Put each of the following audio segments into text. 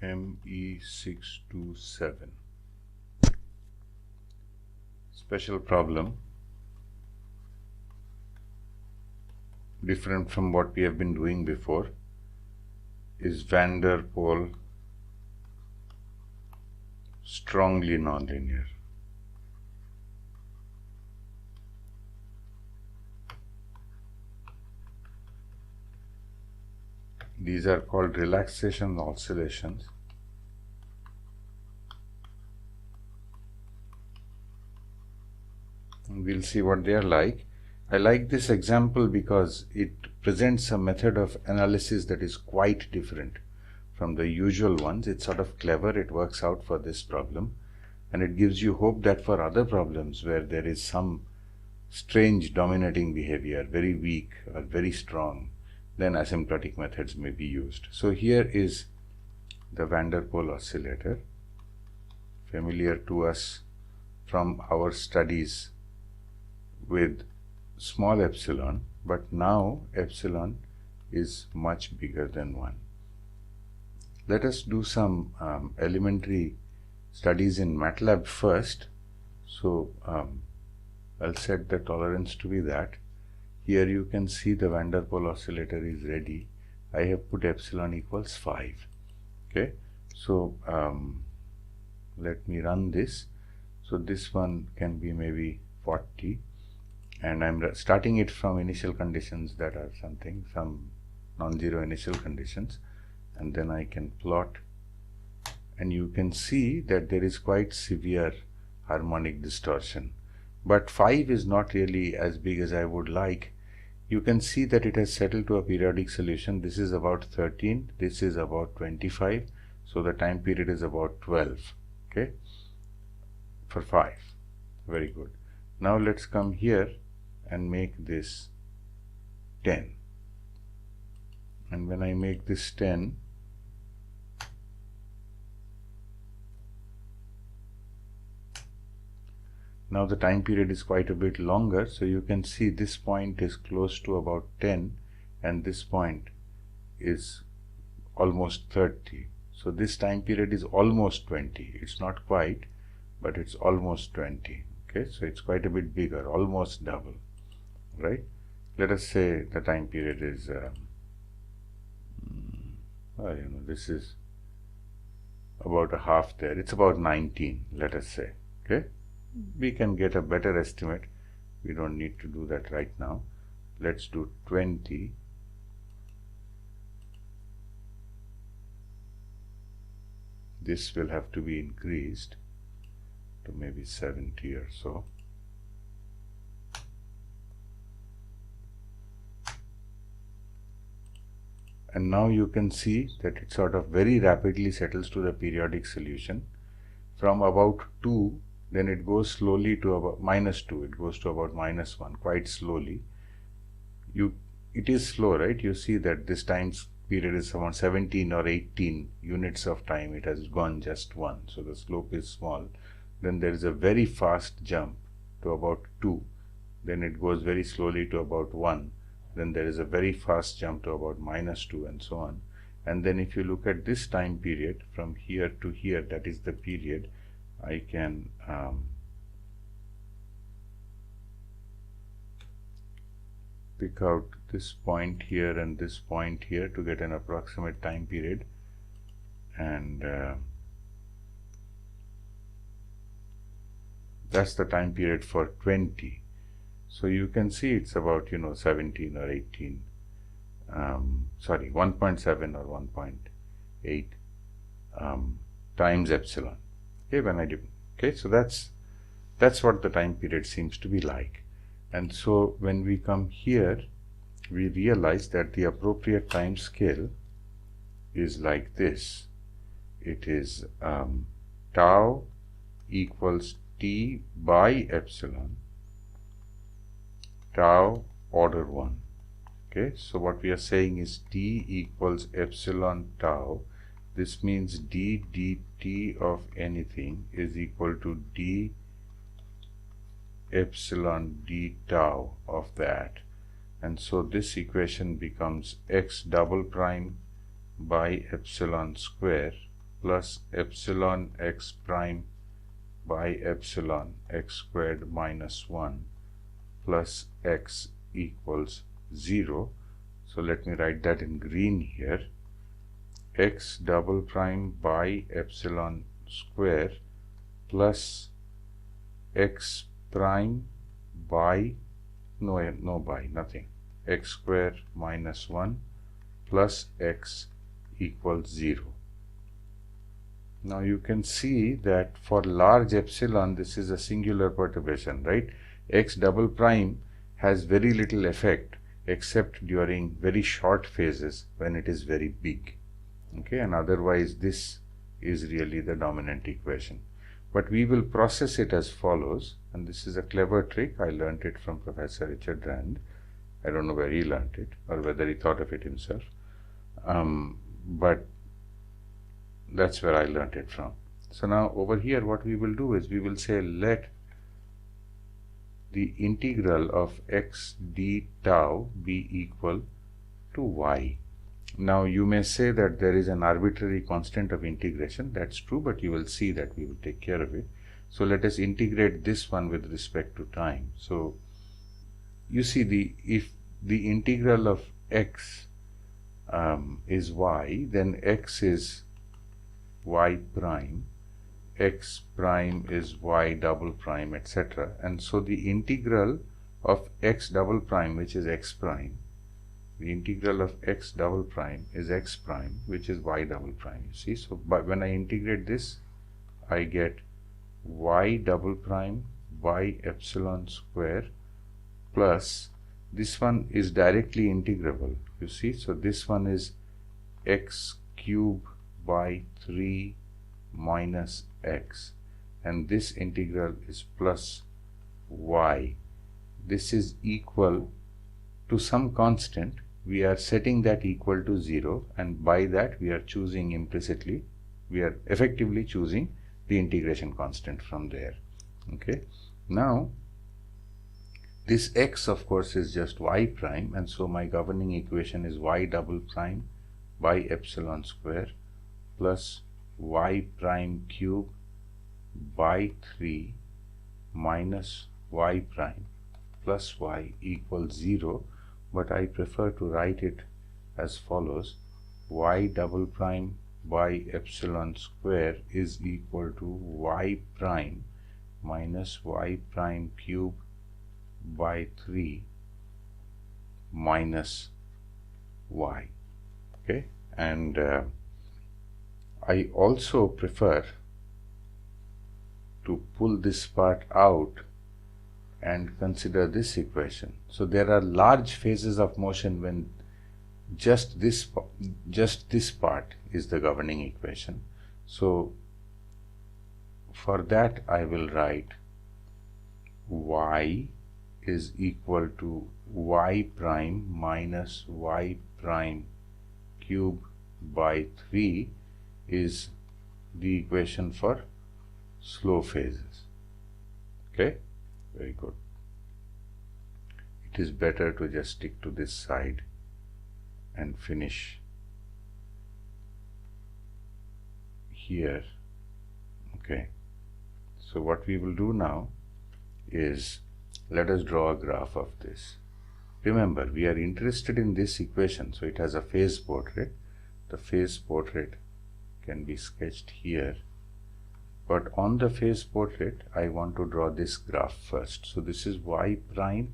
ME627. Special problem, different from what we have been doing before, is van der Pol strongly nonlinear. These are called relaxation oscillations. And we'll see what they are like. I like this example because it presents a method of analysis that is quite different from the usual ones. It's sort of clever, it works out for this problem, and it gives you hope that for other problems where there is some strange dominating behavior, very weak or very strong, then asymptotic methods may be used. So here is the van der Pol oscillator, familiar to us from our studies with small epsilon, but now epsilon is much bigger than 1. Let us do some elementary studies in MATLAB first. So I'll set the tolerance to be that. Here you can see the van der Pol oscillator is ready. I have put epsilon equals 5. Okay, so let me run this. So this one can be maybe 40, and I'm starting it from initial conditions that are some non-zero initial conditions, and then I can plot, and you can see that there is quite severe harmonic distortion. But 5 is not really as big as I would like. You can see that it has settled to a periodic solution. This is about 13, this is about 25, so the time period is about 12, okay, for 5. Very good. Now let's come here and make this 10. And when I make this 10, now the time period is quite a bit longer, so you can see this point is close to about 10 and this point is almost 30. So this time period is almost 20. It's not quite, but it's almost 20. Okay, so it's quite a bit bigger, almost double, right? Let us say the time period is, this is about a half there. It's about 19, let us say, okay? We can get a better estimate. We don't need to do that right now. Let's do 20. This will have to be increased to maybe 70 or so. And now you can see that it sort of very rapidly settles to the periodic solution. From about 2, then it goes slowly to about -2. It goes to about -1, quite slowly. It is slow, right? You see that this time period is around 17 or 18 units of time. It has gone just 1, so the slope is small. Then there is a very fast jump to about 2. Then it goes very slowly to about 1. Then there is a very fast jump to about -2, and so on. And then if you look at this time period from here to here, that is the period, I can pick out this point here and this point here to get an approximate time period, and that's the time period for 20. So you can see it's about 17 or 18, 1.7 or 1.8 times epsilon. Okay, when I do, okay, so that's what the time period seems to be like. And so when we come here, we realize that the appropriate time scale is like this. It is tau equals t by epsilon, tau order 1. Okay, so what we are saying is t equals epsilon tau. This means d dt of anything is equal to d epsilon d tau of that. And so this equation becomes x double prime by epsilon square plus epsilon x prime by epsilon x squared minus 1 plus x equals 0. So let me write that in green here. X double prime by epsilon square plus x prime by nothing, x square minus 1 plus x equals 0. Now you can see that for large epsilon this is a singular perturbation, right? X double prime has very little effect except during very short phases when it is very big, okay, and otherwise this is really the dominant equation. But we will process it as follows, and this is a clever trick. I learned it from Professor Richard Rand. I don't know where he learned it or whether he thought of it himself, but that's where I learned it from. So now over here what we will do is we will say let the integral of x d tau be equal to y. Now you may say that there is an arbitrary constant of integration. That's true, but you will see that we will take care of it. So let us integrate this one with respect to time. So you see, if the integral of x is y, then x is y prime, x prime is y double prime, etc. And so the integral of x double prime, which is x prime, the integral of x double prime is x prime, which is y double prime, you see. So when I integrate this, I get y double prime by epsilon square plus this one is directly integrable, you see. So this one is x cube by 3 minus x, and this integral is plus y. This is equal to some constant. We are setting that equal to 0, and by that we are choosing implicitly, we are effectively choosing the integration constant from there, okay. Now this x of course is just y prime, and so my governing equation is y double prime by epsilon square plus y prime cube by 3 minus y prime plus y equals 0, but I prefer to write it as follows: y double prime by epsilon square is equal to y prime minus y prime cube by 3 minus y, okay. And I also prefer to pull this part out and consider this equation. So there are large phases of motion when just this part is the governing equation. So for that I will write y is equal to y prime minus y prime cube by 3 is the equation for slow phases, okay. Very good. It is better to just stick to this side and finish here, okay. So what we will do now is let us draw a graph of this. Remember, we are interested in this equation, so it has a phase portrait. The phase portrait can be sketched here, but on the phase portrait I want to draw this graph first. So this is y prime,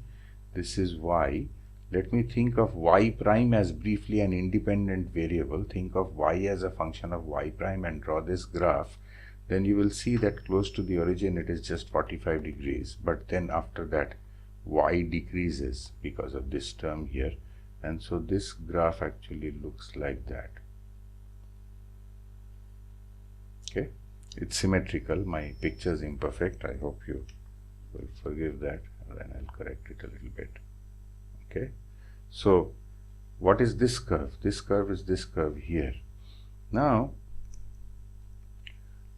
this is y. Let me think of y prime as briefly an independent variable. Think of y as a function of y prime and draw this graph. Then you will see that close to the origin it is just 45 degrees, but then after that y decreases because of this term here, and so this graph actually looks like that, okay. It's symmetrical. My picture is imperfect. I hope you will forgive that, and then I'll correct it a little bit, okay. So what is this curve? This curve is this curve here. Now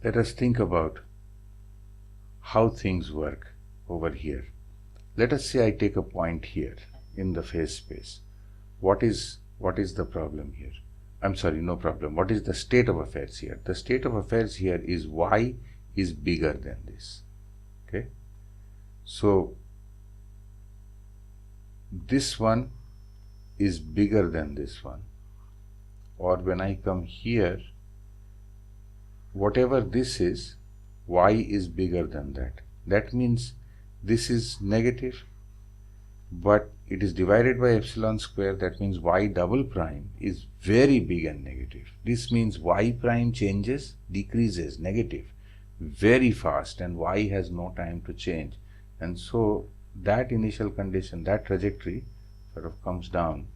let us think about how things work over here. Let us say I take a point here in the phase space. What is the problem here? I'm sorry, no problem. What is the state of affairs here? The state of affairs here is y is bigger than this. Okay. So this one is bigger than this one. Or when I come here, whatever this is, y is bigger than that. That means this is negative, but it is divided by epsilon square. That means y double prime is very big and negative. This means y prime changes, decreases, negative very fast, and y has no time to change. And so that initial condition, that trajectory sort of comes down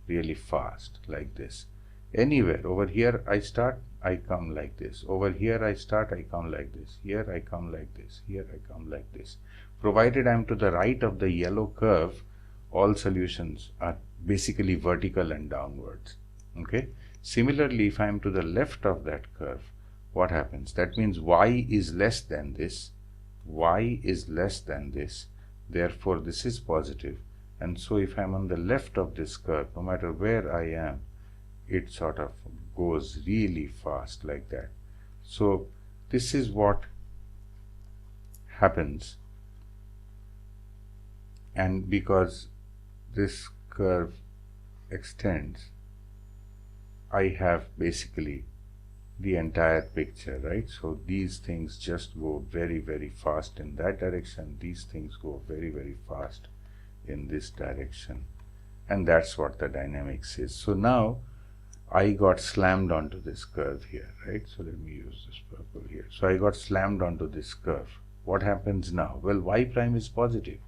really fast like this. Anywhere over here I start, I come like this. Over here I start, I come like this. Here I come like this. Here I come like this. Provided I am to the right of the yellow curve, all solutions are basically vertical and downwards. Okay. Similarly, if I am to the left of that curve, what happens? That means y is less than this. Y is less than this. Therefore, this is positive. And so if I am on the left of this curve, no matter where I am, it sort of goes really fast like that. So this is what happens. And because this curve extends, I have basically the entire picture, right? So these things just go very, very fast in that direction. These things go very, very fast in this direction. And that's what the dynamics is. So now I got slammed onto this curve here, right? So let me use this purple here. So I got slammed onto this curve. What happens now? Well, y prime is positive.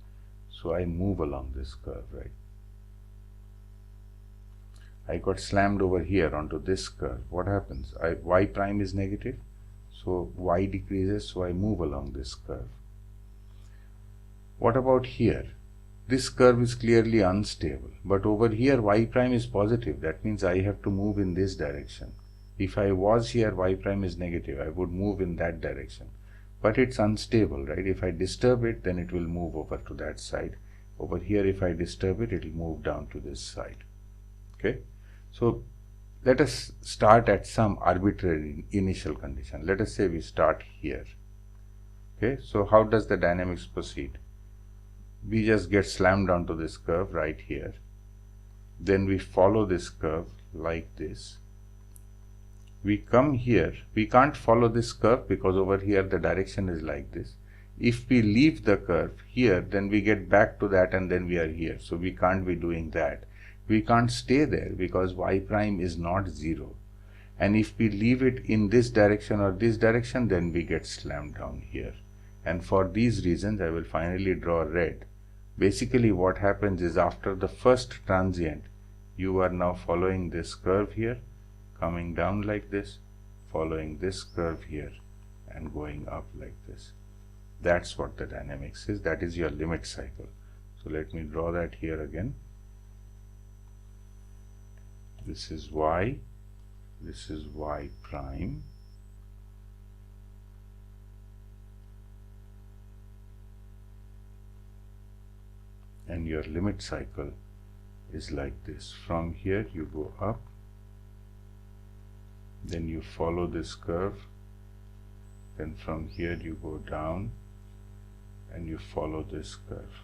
So I move along this curve, right? I got slammed over here onto this curve. What happens? Y prime is negative. So y decreases. So I move along this curve. What about here? This curve is clearly unstable, but over here y prime is positive. That means I have to move in this direction. If I was here, y prime is negative, I would move in that direction. But it's unstable, right? If I disturb it, then it will move over to that side. Over here, if I disturb it, it will move down to this side. Okay? So let us start at some arbitrary initial condition. Let us say we start here. Okay? So how does the dynamics proceed? We just get slammed onto this curve right here. Then we follow this curve like this. We come here. We can't follow this curve because over here the direction is like this. If we leave the curve here, then we get back to that and then we are here. So we can't be doing that. We can't stay there because y prime is not 0. And if we leave it in this direction or this direction, then we get slammed down here. And for these reasons, I will finally draw red. Basically, what happens is after the first transient, you are now following this curve here, coming down like this, following this curve here, and going up like this. That's what the dynamics is. That is your limit cycle. So let me draw that here again. This is y. This is y prime. And your limit cycle is like this. From here you go up, then you follow this curve, then from here you go down and you follow this curve.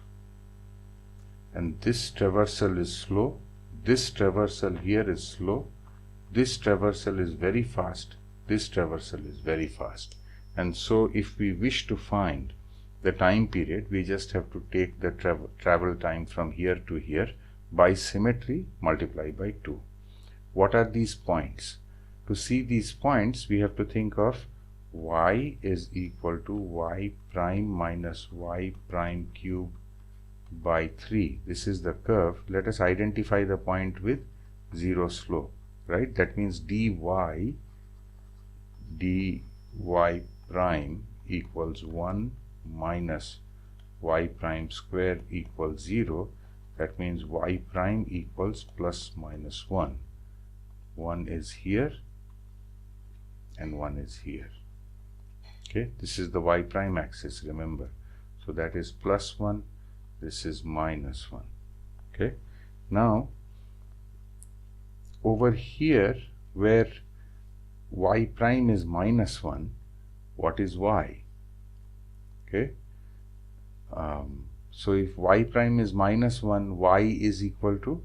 And this traversal is slow, this traversal here is slow, this traversal is very fast, this traversal is very fast. And so if we wish to find the time period, we just have to take the travel time from here to here by symmetry, multiply by 2. What are these points? To see these points, we have to think of y is equal to y prime minus y prime cube by 3. This is the curve. Let us identify the point with 0 slope, right? That means dy prime equals 1 minus y prime square equals 0. That means y prime equals plus minus 1. 1 is here and 1 is here. Okay, this is the y prime axis, remember. So that is plus 1, this is minus 1. Okay, now over here where y prime is minus 1, what is y? Okay. So if y prime is minus 1, y is equal to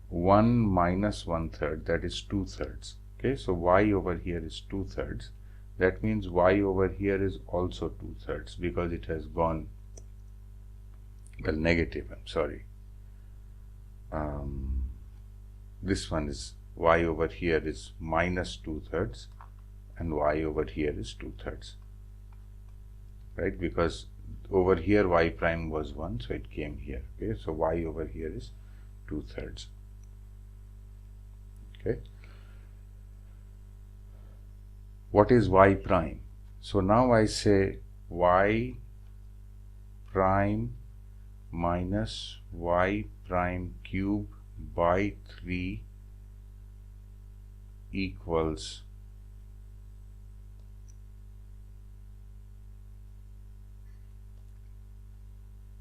1 minus 1/3, that is 2/3. Okay, so y over here is 2/3. That means y over here is also 2/3 because it has gone, well, negative. I'm sorry. This one is y over here is minus 2/3 and y over here is 2/3, right? Because over here y prime was 1, so it came here. Okay, so y over here is 2/3. Okay, what is y prime? So now I say y prime minus y prime cube by 3 equals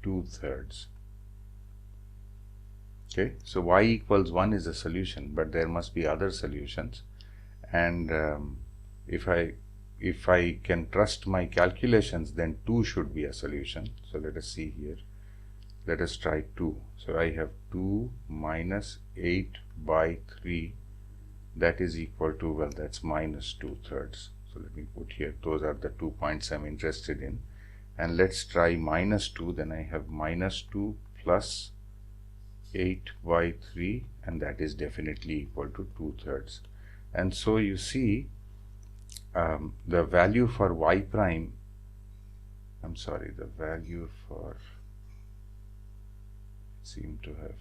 2/3. Okay, so y equals 1 is a solution, but there must be other solutions, and if I can trust my calculations, then 2 should be a solution. So let us see here. Let us try 2. So I have 2 minus 8 by 3, that is equal to, well, that's minus 2/3. So let me put here, those are the 2 points I'm interested in. And let's try minus 2, then I have minus 2 plus 8 by 3, and that is definitely equal to 2/3. And so you see, the value for y prime, I'm sorry, the value for, seem to have,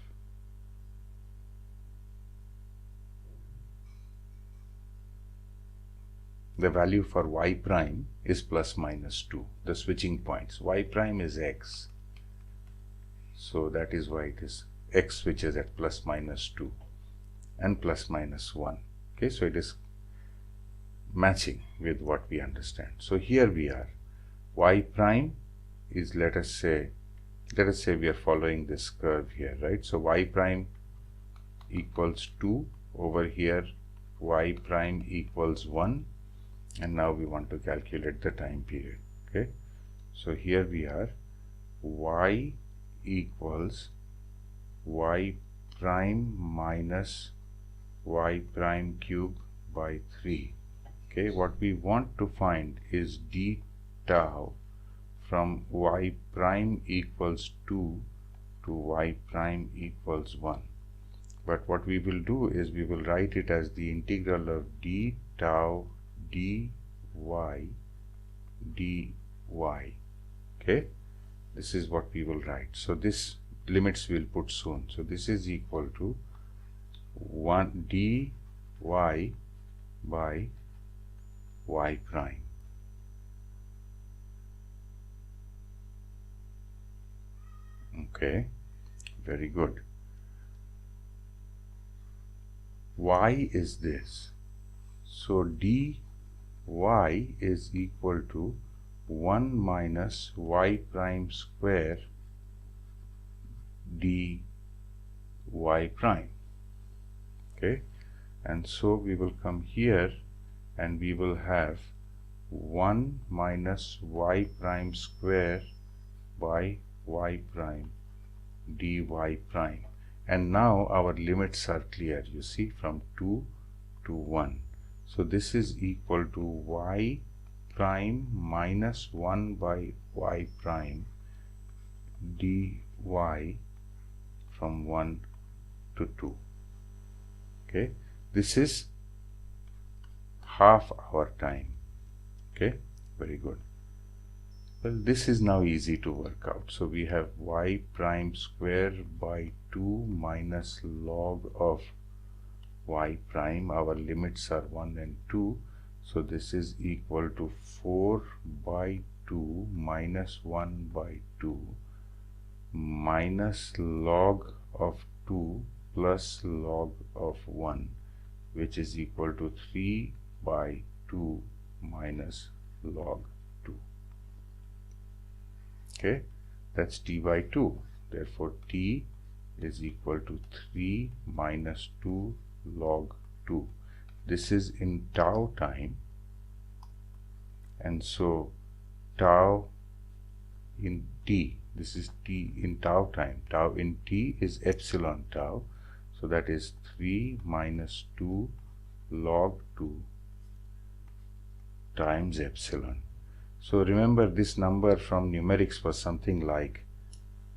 the value for y prime is plus minus 2, the switching points. Y prime is x, so that is why it is x switches at plus minus 2 and plus minus 1. Okay, so it is matching with what we understand. So here we are, y prime is, let us say we are following this curve here, right? So y prime equals 2, over here y prime equals 1, and now we want to calculate the time period. Okay, so here we are, y equals y prime minus y prime cube by 3. Okay, what we want to find is d tau from y prime equals 2 to y prime equals 1. But what we will do is we will write it as the integral of d tau dy dy. Okay, this is what we will write. So this limits we'll put soon. So this is equal to 1 dy by y prime. Okay, very good. Y is this. So dy is equal to 1 minus y prime square dy prime. Okay, and so we will come here and we will have 1 minus y prime square by y prime dy prime. And now our limits are clear, you see, from 2 to 1. So this is equal to y prime minus 1 by y prime dy from 1 to 2. Okay, this is half our time. Okay, very good. Well, this is now easy to work out. So we have y prime square by 2 minus log of y prime. Our limits are 1 and 2. So this is equal to 4 by 2 minus 1 by 2 minus log of 2 plus log of 1, which is equal to 3 by 2 minus log 2. Okay, that's t by 2. Therefore t is equal to 3 minus 2 log 2. This is in tau time, and so tau in t, this is t in tau time. Tau in t is epsilon tau, so that is 3 minus 2 log 2 times epsilon. So remember, this number from numerics was something like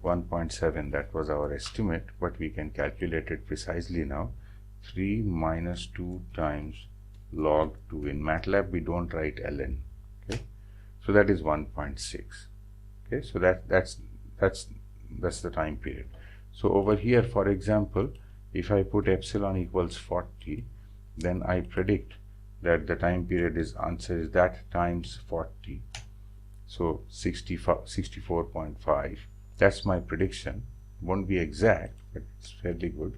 1.7. That was our estimate, but we can calculate it precisely now. 3 minus 2 times log 2. In MATLAB we don't write ln. Okay, so that is 1.6. okay, so that's the time period. So over here, for example, if I put epsilon equals 40, then I predict that the time period answer is that times 40, so 64.5. That's my prediction. Won't be exact, but it's fairly good.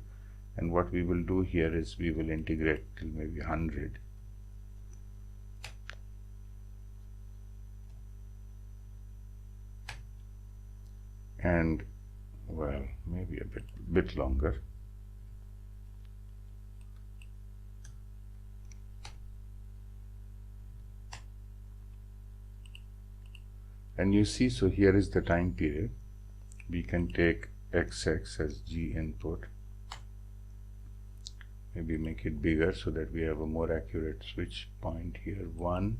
And what we will do here is we will integrate till maybe 100. And well, maybe a bit longer. And you see, so here is the time period. We can take xx as g input, maybe make it bigger so that we have a more accurate switch point here. 1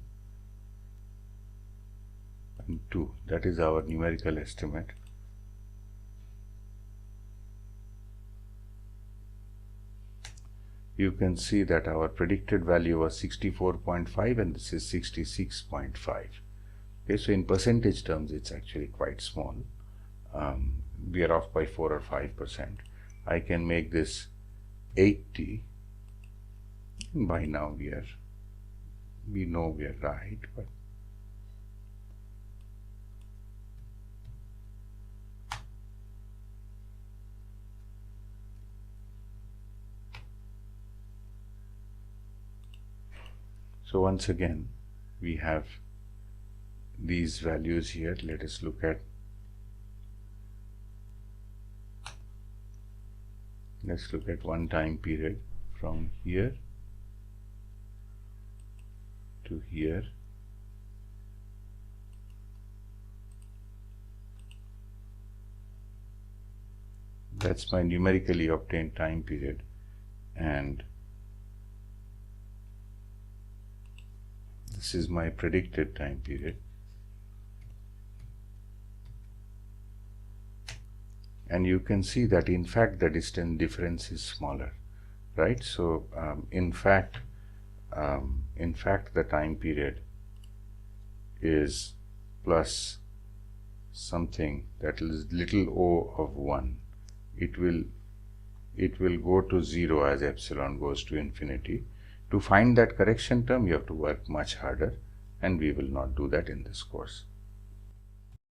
and 2, that is our numerical estimate. You can see that our predicted value was 64.5 and this is 66.5. Okay, so in percentage terms it's actually quite small. We are off by 4 or 5%. I can make this 80. By now we know we are right, but so once again we have these values here. Let us look at one time period from here to here. That's my numerically obtained time period, and this is my predicted time period. And you can see that in fact the distance difference is smaller, right? So in fact the time period is plus something, that is little o of 1. It will go to 0 as epsilon goes to infinity. To find that correction term you have to work much harder, and we will not do that in this course.